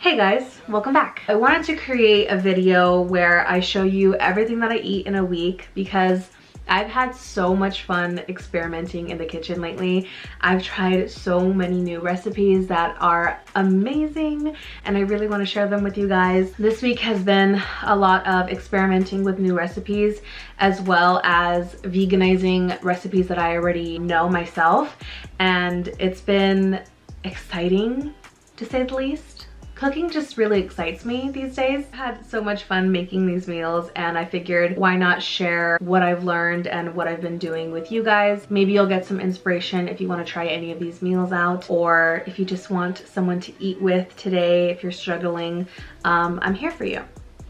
Hey guys, welcome back. I wanted to create a video where I show you everything that I eat in a week because I've had so much fun experimenting in the kitchen lately. I've tried so many new recipes that are amazing and I really want to share them with you guys. This week has been a lot of experimenting with new recipes as well as veganizing recipes that I already know myself, and it's been exciting to say the least. Cooking just really excites me these days. I've had so much fun making these meals and I figured why not share what I've learned and what I've been doing with you guys. Maybe you'll get some inspiration if you want to try any of these meals out, or if you just want someone to eat with today, if you're struggling, I'm here for you.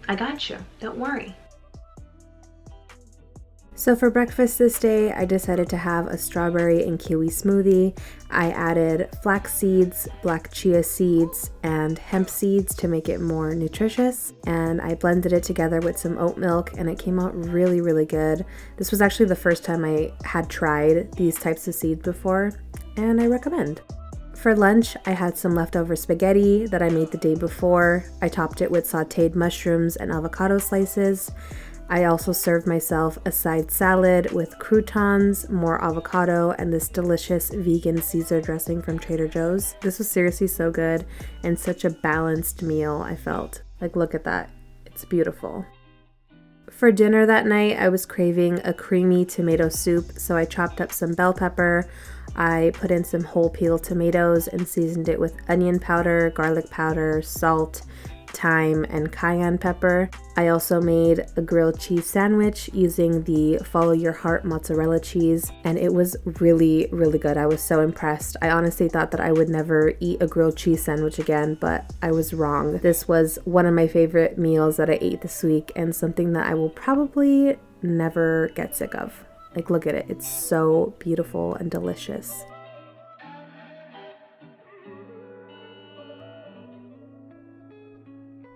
I got you, don't worry. So for breakfast this day, I decided to have a strawberry and kiwi smoothie. I added flax seeds, black chia seeds, and hemp seeds to make it more nutritious. And I blended it together with some oat milk and it came out really, really good. This was actually the first time I had tried these types of seeds before, and I recommend. For lunch, I had some leftover spaghetti that I made the day before. I topped it with sauteed mushrooms and avocado slices. I also served myself a side salad with croutons, more avocado, and this delicious vegan Caesar dressing from Trader Joe's. This was seriously so good and such a balanced meal, I felt. Like, look at that. It's beautiful. For dinner that night, I was craving a creamy tomato soup, so I chopped up some bell pepper. I put in some whole peel tomatoes and seasoned it with onion powder, garlic powder, salt, thyme, and cayenne pepper. I also made a grilled cheese sandwich using the Follow Your Heart mozzarella cheese, and it was really, really good. I was so impressed. I honestly thought that I would never eat a grilled cheese sandwich again, but I was wrong. This was one of my favorite meals that I ate this week and something that I will probably never get sick of. Like, look at it. It's so beautiful and delicious.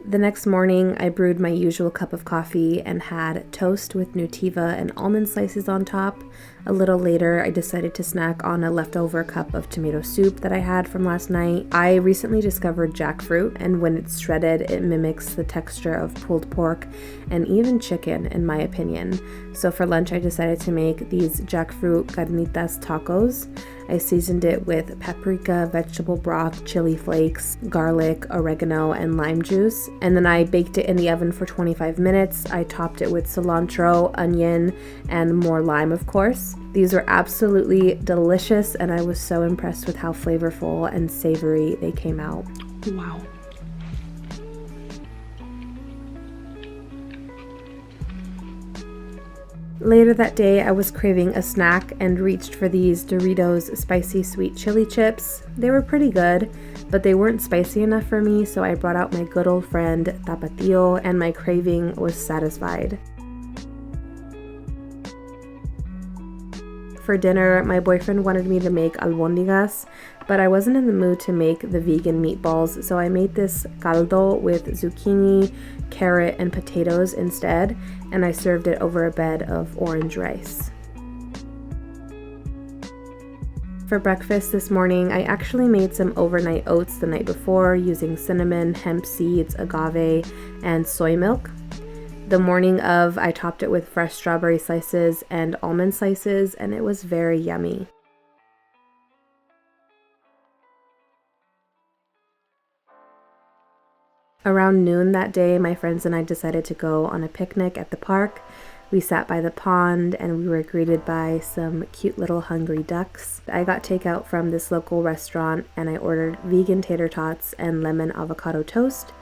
The next morning, I brewed my usual cup of coffee and had toast with Nutiva and almond slices on top. A little later, I decided to snack on a leftover cup of tomato soup that I had from last night. I recently discovered jackfruit, and when it's shredded, it mimics the texture of pulled pork and even chicken, in my opinion. So for lunch, I decided to make these jackfruit carnitas tacos. I seasoned it with paprika, vegetable broth, chili flakes, garlic, oregano, and lime juice. And then I baked it in the oven for 25 minutes. I topped it with cilantro, onion, and more lime, of course. These were absolutely delicious, and I was so impressed with how flavorful and savory they came out. Wow. Later that day, I was craving a snack and reached for these Doritos spicy sweet chili chips. They were pretty good, but they weren't spicy enough for me, so I brought out my good old friend Tapatio, and my craving was satisfied. For dinner, my boyfriend wanted me to make albóndigas, but I wasn't in the mood to make the vegan meatballs, so I made this caldo with zucchini, carrot, and potatoes instead, and I served it over a bed of orange rice. For breakfast this morning, I actually made some overnight oats the night before using cinnamon, hemp seeds, agave, and soy milk. The morning of, I topped it with fresh strawberry slices and almond slices, and it was very yummy. Around noon that day, my friends and I decided to go on a picnic at the park. We sat by the pond and we were greeted by some cute little hungry ducks. I got takeout from this local restaurant and I ordered vegan tater tots and lemon avocado toast.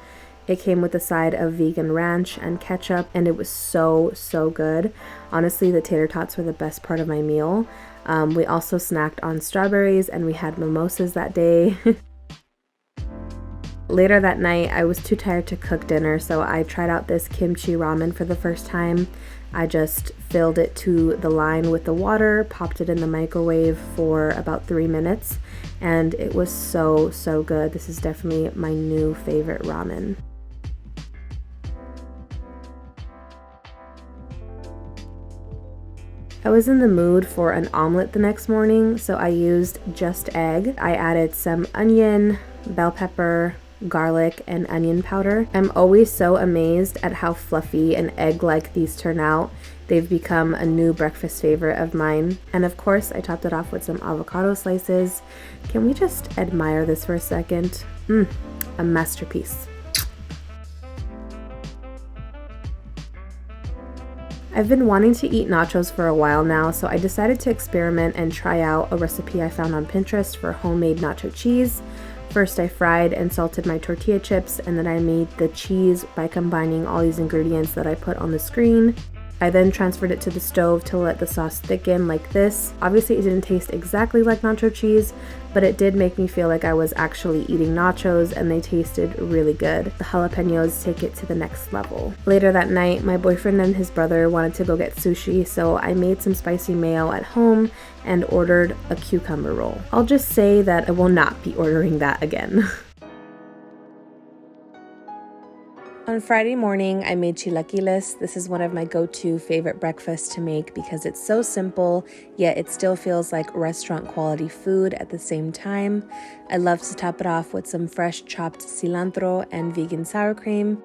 It came with a side of vegan ranch and ketchup, and it was so, so good. Honestly, the tater tots were the best part of my meal. We also snacked on strawberries and we had mimosas that day. Later that night, I was too tired to cook dinner, so I tried out this kimchi ramen for the first time. I just filled it to the line with the water, popped it in the microwave for about 3 minutes, and it was so, so good. This is definitely my new favorite ramen. I was in the mood for an omelet the next morning, so I used just egg. I added some onion, bell pepper, garlic, and onion powder. I'm always so amazed at how fluffy and egg-like these turn out. They've become a new breakfast favorite of mine. And of course, I topped it off with some avocado slices. Can we just admire this for a second? A masterpiece. I've been wanting to eat nachos for a while now, so I decided to experiment and try out a recipe I found on Pinterest for homemade nacho cheese. First, I fried and salted my tortilla chips, and then I made the cheese by combining all these ingredients that I put on the screen. I then transferred it to the stove to let the sauce thicken like this. Obviously, it didn't taste exactly like nacho cheese, but it did make me feel like I was actually eating nachos, and they tasted really good. The jalapenos take it to the next level. Later that night, my boyfriend and his brother wanted to go get sushi, so I made some spicy mayo at home and ordered a cucumber roll. I'll just say that I will not be ordering that again. On Friday morning, I made chilaquiles. This is one of my go-to favorite breakfasts to make because it's so simple, yet it still feels like restaurant quality food at the same time. I love to top it off with some fresh chopped cilantro and vegan sour cream.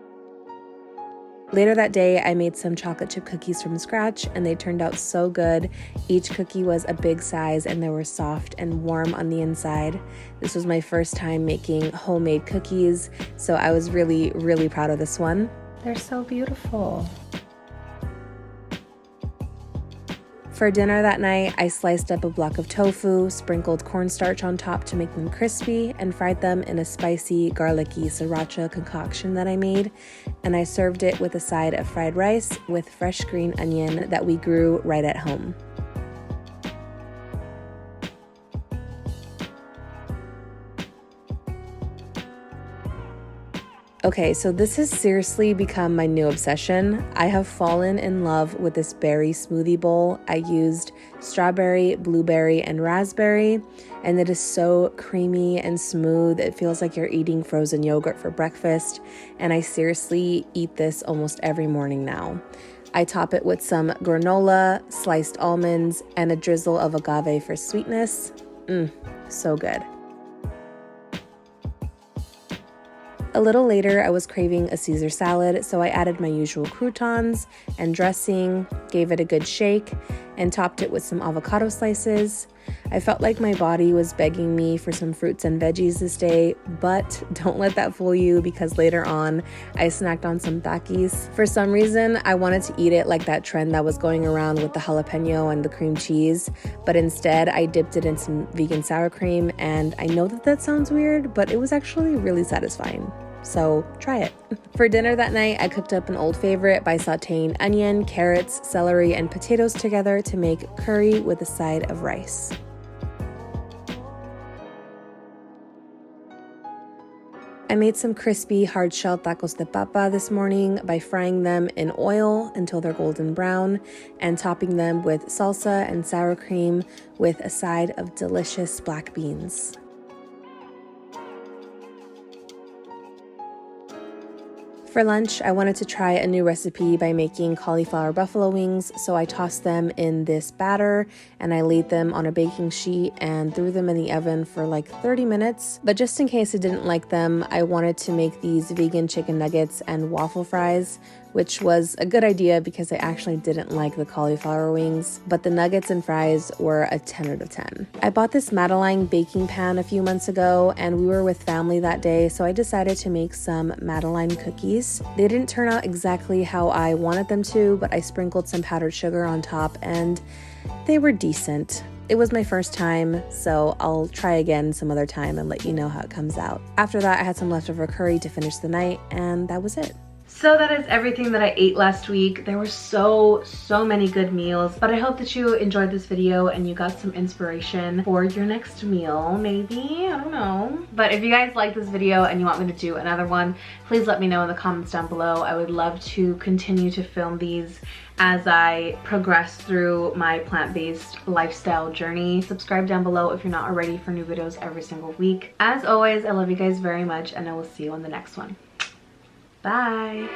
Later that day, I made some chocolate chip cookies from scratch, and they turned out so good. Each cookie was a big size, and they were soft and warm on the inside. This was my first time making homemade cookies, so I was really, really proud of this one. They're so beautiful. For dinner that night, I sliced up a block of tofu, sprinkled cornstarch on top to make them crispy, and fried them in a spicy, garlicky sriracha concoction that I made. And I served it with a side of fried rice with fresh green onion that we grew right at home. Okay, so this has seriously become my new obsession. I have fallen in love with this berry smoothie bowl. I used strawberry, blueberry, and raspberry, and it is so creamy and smooth. It feels like you're eating frozen yogurt for breakfast, and I seriously eat this almost every morning now. I top it with some granola, sliced almonds, and a drizzle of agave for sweetness. So good. A little later, I was craving a Caesar salad, so I added my usual croutons and dressing, gave it a good shake, and topped it with some avocado slices. I felt like my body was begging me for some fruits and veggies this day, but don't let that fool you because later on, I snacked on some Takis. For some reason, I wanted to eat it like that trend that was going around with the jalapeno and the cream cheese, but instead, I dipped it in some vegan sour cream, and I know that sounds weird, but it was actually really satisfying. So try it. For dinner that night, I cooked up an old favorite by sauteing onion, carrots, celery, and potatoes together to make curry with a side of rice. I made some crispy hard-shell tacos de papa this morning by frying them in oil until they're golden brown and topping them with salsa and sour cream with a side of delicious black beans. For lunch, I wanted to try a new recipe by making cauliflower buffalo wings, so I tossed them in this batter and I laid them on a baking sheet and threw them in the oven for like 30 minutes. But just in case I didn't like them, I wanted to make these vegan chicken nuggets and waffle fries, which was a good idea because I actually didn't like the cauliflower wings, but the nuggets and fries were a 10 out of 10. I bought this Madeline baking pan a few months ago and we were with family that day, so I decided to make some Madeline cookies. They didn't turn out exactly how I wanted them to, but I sprinkled some powdered sugar on top and they were decent. It was my first time, so I'll try again some other time and let you know how it comes out. After that, I had some leftover curry to finish the night, and that was it. So that is everything that I ate last week. There were so many good meals, but I hope that you enjoyed this video and you got some inspiration for your next meal, maybe, I don't know. But if you guys like this video and you want me to do another one, please let me know in the comments down below. I would love to continue to film these as I progress through my plant-based lifestyle journey. Subscribe down below if you're not already for new videos every single week. As always, I love you guys very much and I will see you on the next one. Bye.